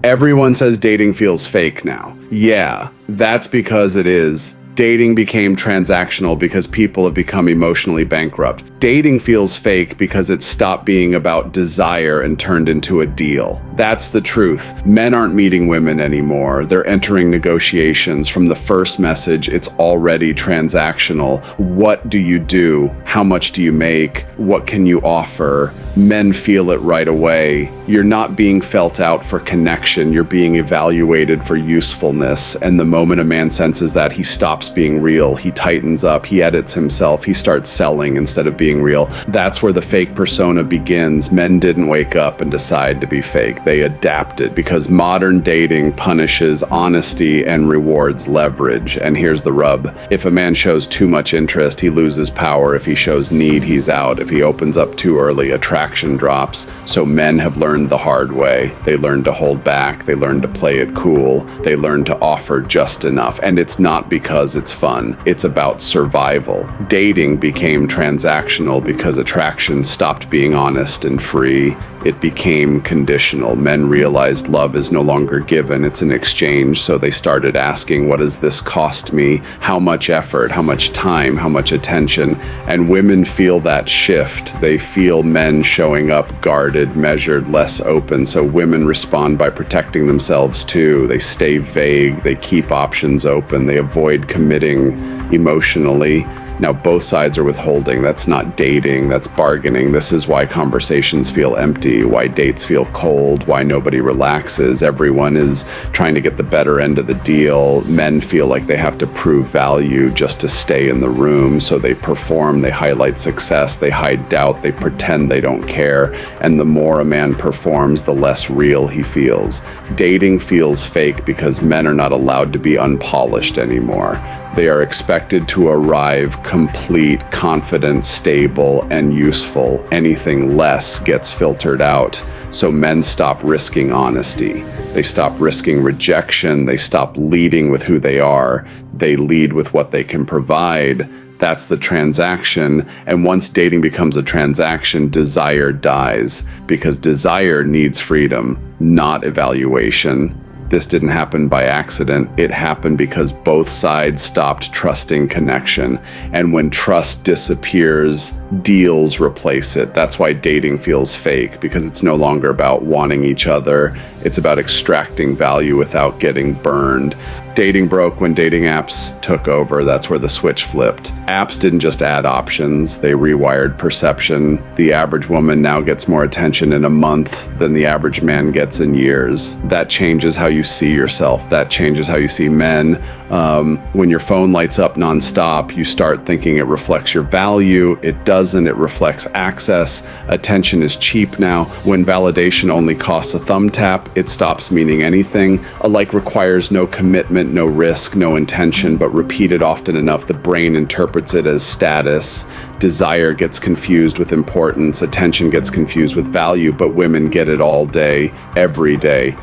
Everyone says dating feels fake now. Yeah, that's because it is. Dating became transactional because people have become emotionally bankrupt. Dating feels fake because it stopped being about desire and turned into a deal. That's the truth. Men aren't meeting women anymore. They're entering negotiations. From the first message, it's already transactional. What do you do? How much do you make? What can you offer? Men feel it right away. You're not being felt out for connection. You're being evaluated for usefulness. And the moment a man senses that, he stops being real. He tightens up. He edits himself. He starts selling instead of being real. That's where the fake persona begins. Men didn't wake up and decide to be fake. They adapted because modern dating punishes honesty and rewards leverage. And here's the rub. If a man shows too much interest, he loses power. If he shows need, he's out. If he opens up too early, attraction drops. So men have learned the hard way. They learned to hold back. They learned to play it cool. They learned to offer just enough. And it's not because it's fun. It's about survival. Dating became transactional because attraction stopped being honest and free. It became conditional. Men realized love is no longer given, it's an exchange. So they started asking, what does this cost me? How much effort? How much time? How much attention? And women feel that shift. They feel men showing up guarded, measured, less open. So women respond by protecting themselves too. They stay vague. They keep options open. They avoid committing emotionally. Now, both sides are withholding. That's not dating, that's bargaining. This is why conversations feel empty, why dates feel cold, why nobody relaxes. Everyone is trying to get the better end of the deal. Men feel like they have to prove value just to stay in the room, so they perform, they highlight success, they hide doubt, they pretend they don't care. And the more a man performs, the less real he feels. Dating feels fake because men are not allowed to be unpolished anymore. They are expected to arrive complete, confident, stable, and useful. Anything less gets filtered out. So men stop risking honesty. They stop risking rejection. They stop leading with who they are. They lead with what they can provide. That's the transaction. And once dating becomes a transaction, desire dies because desire needs freedom, not evaluation. This didn't happen by accident. It happened because both sides stopped trusting connection. And when trust disappears, deals replace it. That's why dating feels fake, because it's no longer about wanting each other. It's about extracting value without getting burned. Dating broke when dating apps took over. That's where the switch flipped. Apps didn't just add options, they rewired perception. The average woman now gets more attention in a month than the average man gets in years. That changes how you see yourself. That changes how you see men. When your phone lights up nonstop, you start thinking it reflects your value. It doesn't. It reflects access. Attention is cheap now. When validation only costs a thumb tap, it stops meaning anything. A like requires no commitment, no risk, no intention, but repeated often enough, the brain interprets it as status. Desire gets confused with importance. Attention gets confused with value, but women get it all day, every day.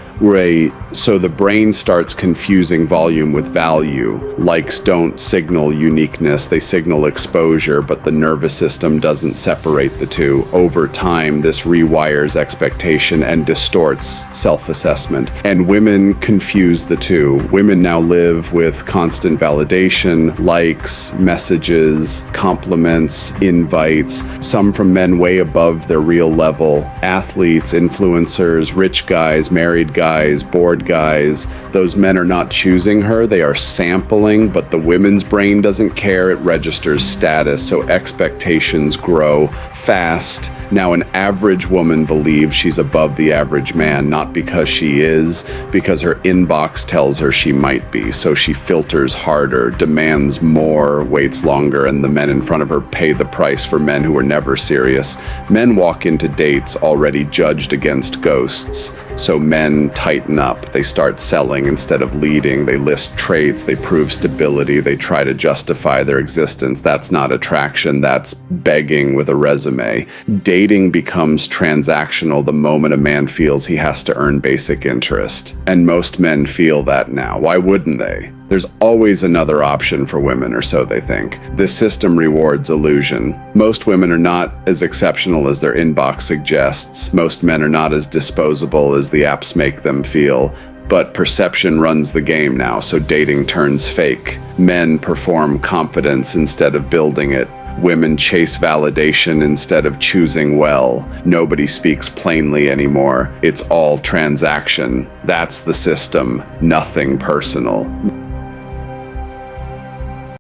So the brain starts confusing volume with value. Likes don't signal uniqueness, they signal exposure, but the nervous system doesn't separate the two. Over time, this rewires expectation and distorts self-assessment. And women confuse the two. Women now live with constant validation, likes, messages, compliments, invites, some from men way above their real level. Athletes, influencers, rich guys, married guys, bored guys. Those men are not choosing her, they are sampling, but the women's brain doesn't care, it registers status, so expectations grow fast. Now an average woman believes she's above the average man, not because she is, because her inbox tells her she might be. So she filters harder, demands more, waits longer, and the men in front of her pay the price for men who are never serious. Men walk into dates already judged against ghosts. So men tighten up, they start selling instead of leading, they list traits, they prove stability, they try to justify their existence. That's not attraction, that's begging with a resume. Dating becomes transactional the moment a man feels he has to earn basic interest. And most men feel that now. Why wouldn't they? There's always another option for women, or so they think. This system rewards illusion. Most women are not as exceptional as their inbox suggests. Most men are not as disposable as the apps make them feel. But perception runs the game now, so dating turns fake. Men perform confidence instead of building it. Women chase validation instead of choosing well. Nobody speaks plainly anymore. It's all transaction. That's the system, nothing personal.